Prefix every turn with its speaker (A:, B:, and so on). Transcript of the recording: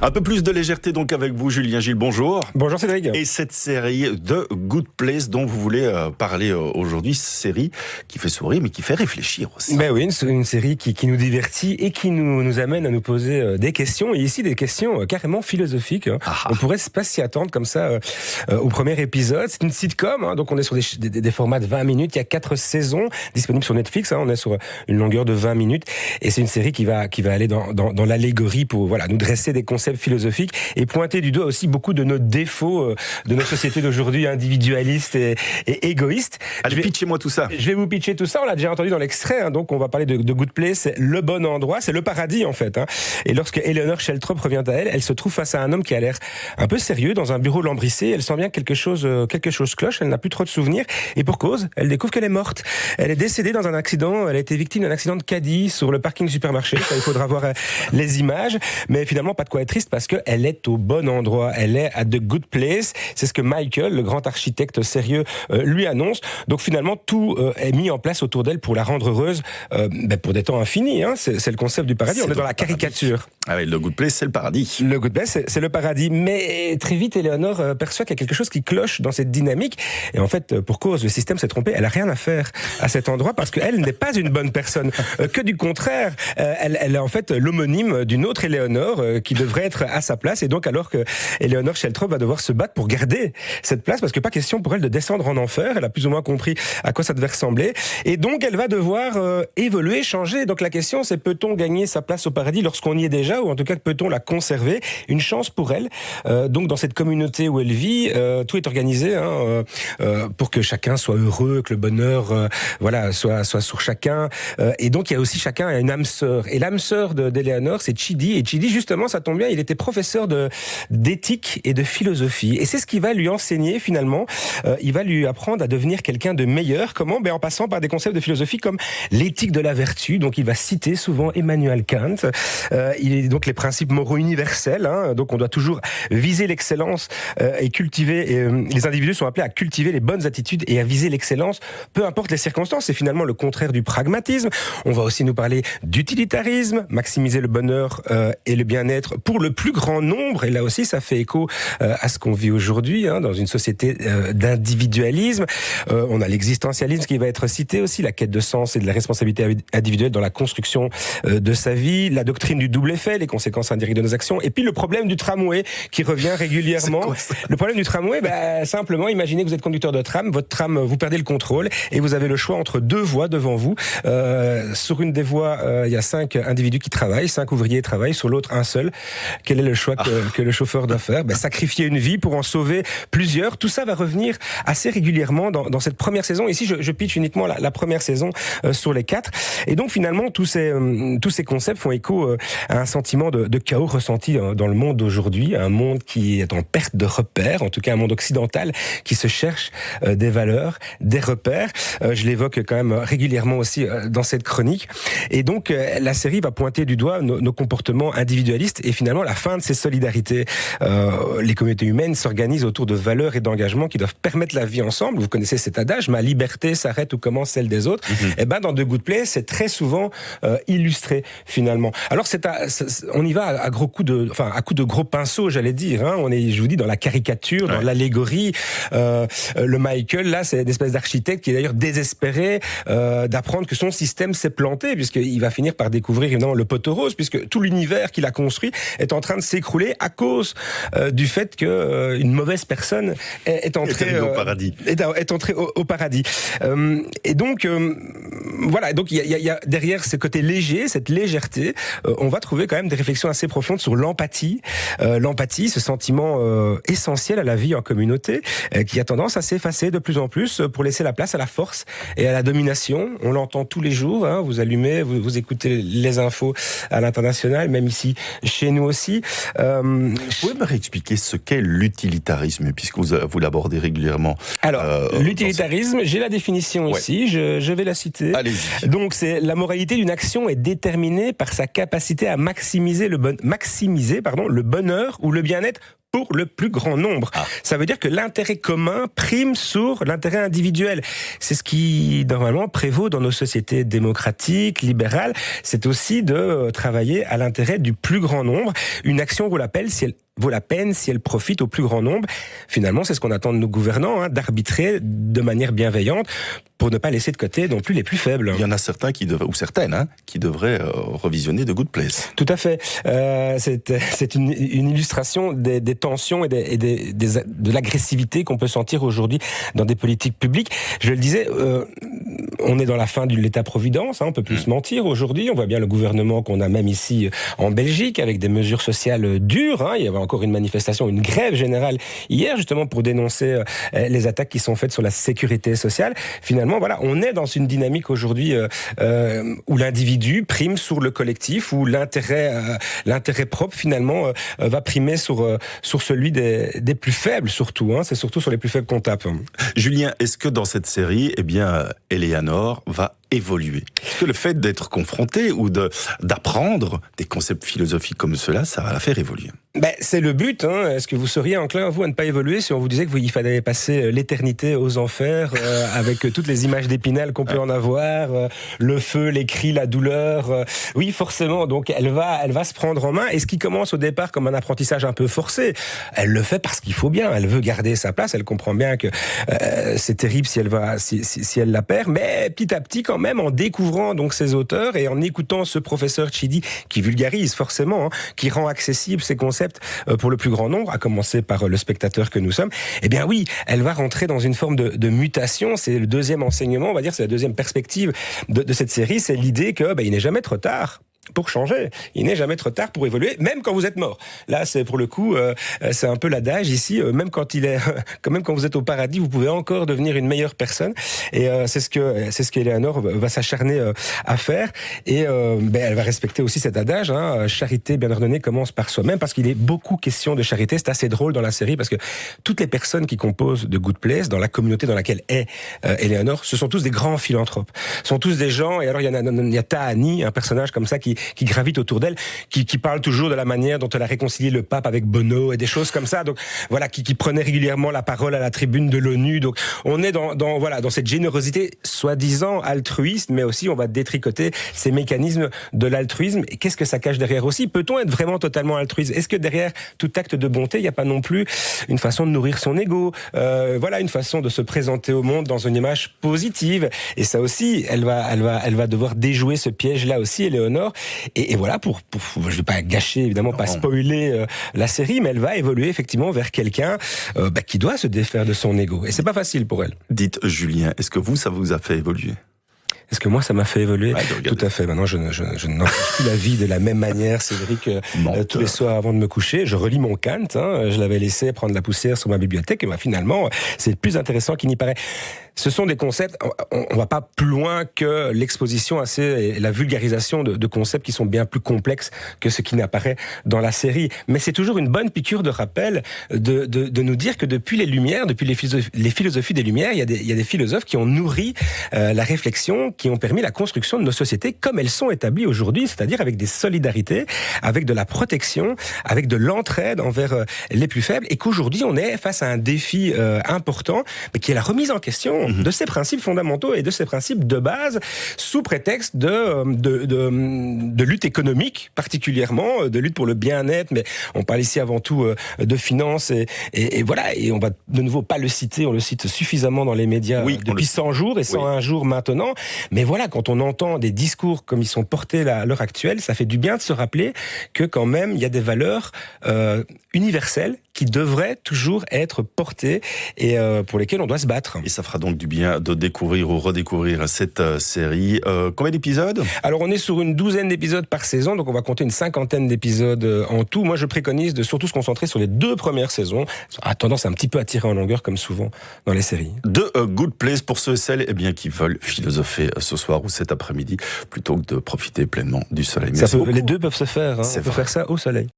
A: Un peu plus de légèreté donc avec vous, Julien Gilles, bonjour.
B: Bonjour Cédric.
A: Et cette série The Good Place dont vous voulez parler aujourd'hui, série qui fait sourire mais qui fait réfléchir aussi.
B: Ben oui, une série qui nous divertit et qui nous amène à nous poser des questions, et ici des questions carrément philosophiques. On pourrait pas s'y attendre comme ça au premier épisode. C'est une sitcom, donc on est sur des formats de 20 minutes, il y a 4 saisons disponibles sur Netflix, on est sur une longueur de 20 minutes, et c'est une série qui va aller dans l'allégorie pour nous dresser des concepts philosophiques et pointer du doigt aussi beaucoup de nos défauts de notre société d'aujourd'hui, individualiste et égoïste.
A: Allez, pitchez-moi tout ça.
B: Je vais vous pitcher tout ça, on l'a déjà entendu dans l'extrait, donc on va parler de Good Place, c'est le bon endroit, c'est le paradis en fait. Et lorsque Eleanor Sheltrop revient à elle se trouve face à un homme qui a l'air un peu sérieux dans un bureau lambrissé, elle sent bien quelque chose cloche, elle n'a plus trop de souvenirs, et pour cause, elle découvre qu'elle est morte. Elle est décédée dans un accident, elle a été victime d'un accident de caddie sur le parking du supermarché, il faudra voir les images, mais finalement pas de quoi être triste parce qu'elle est au bon endroit, elle est à The Good Place, c'est ce que Michael, le grand architecte sérieux, lui annonce. Donc finalement tout est mis en place autour d'elle pour la rendre heureuse pour des temps infinis, c'est le concept du paradis, on est dans la caricature.
A: Ah oui, le Good Place c'est le paradis.
B: Le Good Place c'est le paradis, mais très vite Eleanor perçoit qu'il y a quelque chose qui cloche dans cette dynamique, et en fait pour cause, le système s'est trompé, elle a rien à faire à cet endroit parce qu'elle n'est pas une bonne personne, que du contraire, elle est en fait l'homonyme d'une autre Eleanor qui devrait être à sa place, et donc alors que Eleanor Sheltrop va devoir se battre pour garder cette place, parce que pas question pour elle de descendre en enfer, elle a plus ou moins compris à quoi ça devait ressembler, et donc elle va devoir évoluer, changer. Donc la question c'est, peut-on gagner sa place au paradis lorsqu'on y est déjà, ou en tout cas peut-on la conserver? Une chance pour elle, donc dans cette communauté où elle vit, tout est organisé pour que chacun soit heureux, que le bonheur soit sur chacun, et donc il y a aussi chacun a une âme sœur, et l'âme sœur d'Eleanor c'est Chidi, et Chidi justement ça tombe bien, il était professeur d'éthique et de philosophie, et c'est ce qui va lui enseigner finalement, il va lui apprendre à devenir quelqu'un de meilleur. Comment? En passant par des concepts de philosophie comme l'éthique de la vertu, donc il va citer souvent Emmanuel Kant, il est donc les principes moraux universels, donc on doit toujours viser l'excellence et cultiver, les individus sont appelés à cultiver les bonnes attitudes et à viser l'excellence, peu importe les circonstances, c'est finalement le contraire du pragmatisme. On va aussi nous parler d'utilitarisme, maximiser le bonheur et le bien-être pour le plus grand nombre, et là aussi ça fait écho à ce qu'on vit aujourd'hui dans une société d'individualisme. On a l'existentialisme qui va être cité aussi, la quête de sens et de la responsabilité individuelle dans la construction de sa vie, la doctrine du double effet, les conséquences indirectes de nos actions, et puis le problème du tramway qui revient régulièrement. Le problème du tramway, simplement imaginez que vous êtes conducteur de tram, votre tram, vous perdez le contrôle et vous avez le choix entre 2 voies devant vous. Sur une des voies, il y a 5 individus qui travaillent, 5 ouvriers travaillent, sur l'autre un seul. Quel est le choix que le chauffeur doit faire? Sacrifier une vie pour en sauver plusieurs. Tout ça va revenir assez régulièrement dans cette première saison. Ici, je pitch uniquement la première saison sur les 4. Et donc finalement, tous ces concepts font écho à un sentiment de chaos ressenti dans le monde d'aujourd'hui, un monde qui est en perte de repères, en tout cas un monde occidental qui se cherche des valeurs, des repères. Je l'évoque quand même régulièrement aussi dans cette chronique. Et donc la série va pointer du doigt nos comportements individualistes et finalement la fin de ces solidarités. Les communautés humaines s'organisent autour de valeurs et d'engagements qui doivent permettre la vie ensemble. Vous connaissez cet adage, ma liberté s'arrête où commence celle des autres. Et dans The Good Place, c'est très souvent illustré finalement. Alors on y va à coups de gros pinceaux, j'allais dire. On est, je vous dis, dans la caricature, dans l'allégorie. Le Michael, là, c'est une espèce d'architecte qui est d'ailleurs désespéré d'apprendre que son système s'est planté, puisqu'il va finir par découvrir évidemment le poteau rose, puisque tout l'univers qu'il a construit est en train de s'écrouler à cause du fait que une mauvaise personne est entrée
A: au paradis.
B: Est entrée au paradis. Et donc donc il y a derrière ce côté léger, cette légèreté, on va trouver quand même des réflexions assez profondes sur l'empathie. L'empathie, ce sentiment essentiel à la vie en communauté, qui a tendance à s'effacer de plus en plus pour laisser la place à la force et à la domination. On l'entend tous les jours, vous allumez, vous écoutez les infos à l'international, même ici chez nous aussi. Vous
A: pouvez me réexpliquer ce qu'est l'utilitarisme, puisque vous l'abordez régulièrement?
B: Alors, l'utilitarisme, j'ai la définition ici, je vais la citer.
A: Allez-y.
B: Donc, c'est la moralité d'une action est déterminée par sa capacité à maximiser le bonheur ou le bien-être pour le plus grand nombre. Ça veut dire que l'intérêt commun prime sur l'intérêt individuel. C'est ce qui, normalement, prévaut dans nos sociétés démocratiques, libérales. C'est aussi de travailler à l'intérêt du plus grand nombre. Une action vaut la peine si elle profite au plus grand nombre. Finalement, c'est ce qu'on attend de nos gouvernants, d'arbitrer de manière bienveillante pour ne pas laisser de côté non plus les plus faibles.
A: Il y en a certains ou certaines, qui devraient revisionner The Good Place.
B: Tout à fait. C'est une illustration des tensions et de l'agressivité qu'on peut sentir aujourd'hui dans des politiques publiques. Je le disais, on est dans la fin de l'État-providence, on peut plus se mentir aujourd'hui. On voit bien le gouvernement qu'on a même ici en Belgique avec des mesures sociales dures. Il y avait encore une manifestation, une grève générale hier justement pour dénoncer les attaques qui sont faites sur la sécurité sociale. Finalement, voilà, on est dans une dynamique aujourd'hui où l'individu prime sur le collectif, où l'intérêt propre finalement va primer sur celui des plus faibles surtout. C'est surtout sur les plus faibles qu'on tape.
A: Julien, est-ce que dans cette série, Eleanor va évoluer? Est-ce que le fait d'être confronté ou d'apprendre des concepts philosophiques comme cela, ça va la faire évoluer?
B: C'est le but. Est-ce que vous seriez enclin, vous, à ne pas évoluer si on vous disait qu'il fallait passer l'éternité aux enfers avec toutes les images d'Épinal qu'on peut en avoir, le feu, les cris, la douleur? Oui, forcément. Donc, elle va se prendre en main. Et ce qui commence au départ comme un apprentissage un peu forcé, elle le fait parce qu'il faut bien. Elle veut garder sa place. Elle comprend bien que c'est terrible si elle la perd. Mais petit à petit, quand même, en découvrant donc ses auteurs et en écoutant ce professeur Chidi qui vulgarise forcément, qui rend accessible ces concepts pour le plus grand nombre, à commencer par le spectateur que nous sommes, eh bien oui, elle va rentrer dans une forme de mutation. C'est le deuxième enseignement, on va dire, c'est la deuxième perspective de cette série, c'est l'idée que il n'est jamais trop tard pour changer. Il n'est jamais trop tard pour évoluer, même quand vous êtes mort. Là, c'est pour le coup, c'est un peu l'adage ici. Même quand vous êtes au paradis, vous pouvez encore devenir une meilleure personne. Et c'est ce qu'Eleanor va s'acharner à faire. Et elle va respecter aussi cet adage. Charité bien ordonnée commence par soi-même, parce qu'il est beaucoup question de charité. C'est assez drôle dans la série parce que toutes les personnes qui composent The Good Place, dans la communauté dans laquelle est Eleanor, ce sont tous des grands philanthropes. Ce sont tous des gens. Et alors il y a Tahani, un personnage comme ça qui gravite autour d'elle, qui parle toujours de la manière dont elle a réconcilié le pape avec Bono et des choses comme ça. Donc voilà, qui prenait régulièrement la parole à la tribune de l'ONU. Donc on est dans cette générosité soi-disant altruiste, mais aussi on va détricoter ces mécanismes de l'altruisme. Et qu'est-ce que ça cache derrière aussi? Peut-on être vraiment totalement altruiste? Est-ce que derrière tout acte de bonté, il n'y a pas non plus une façon de nourrir son ego, une façon de se présenter au monde dans une image positive? Et ça aussi, elle va devoir déjouer ce piège-là aussi, Eleanor. Et voilà, je vais pas gâcher, évidemment, pas spoiler la série, mais elle va évoluer effectivement vers quelqu'un qui doit se défaire de son ego. Et c'est pas facile pour elle.
A: Dites, Julien, est-ce que ça vous a fait évoluer?
B: Est-ce que moi, ça m'a fait évoluer? Tout à fait. Maintenant, je n'envisage plus la vie de la même manière, Cédric. Tous les soirs avant de me coucher, je relis mon Kant. Je l'avais laissé prendre la poussière sur ma bibliothèque. Et finalement, c'est le plus intéressant qui n'y paraît. Ce sont des concepts, on va pas plus loin que l'exposition et la vulgarisation de concepts qui sont bien plus complexes que ce qui n'apparaît dans la série. Mais c'est toujours une bonne piqûre de rappel de nous dire que depuis les Lumières, depuis les philosophies des Lumières, il y a des philosophes qui ont nourri la réflexion, qui ont permis la construction de nos sociétés comme elles sont établies aujourd'hui, c'est-à-dire avec des solidarités, avec de la protection, avec de l'entraide envers les plus faibles, et qu'aujourd'hui on est face à un défi important, mais qui est la remise en question de ces principes fondamentaux et de ces principes de base, sous prétexte de lutte économique, particulièrement, de lutte pour le bien-être, mais on parle ici avant tout de finances, et voilà, et on va de nouveau pas le citer, on le cite suffisamment dans les médias depuis 100 jours et 101 jours maintenant, mais voilà, quand on entend des discours comme ils sont portés à l'heure actuelle, ça fait du bien de se rappeler que quand même, il y a des valeurs universelles qui devraient toujours être portées et pour lesquelles on doit se battre.
A: Et ça fera donc du bien de découvrir ou redécouvrir cette série. Combien d'épisodes? Alors
B: on est sur une 12aine d'épisodes par saison, donc on va compter une 50aine d'épisodes en tout. Moi je préconise de surtout se concentrer sur les 2 premières saisons. Ça a tendance un petit peu à tirer en longueur comme souvent dans les séries.
A: The Good Place pour ceux et celles qui veulent philosopher ce soir ou cet après-midi plutôt que de profiter pleinement du soleil.
B: Les deux peuvent se faire, on peut faire ça au soleil.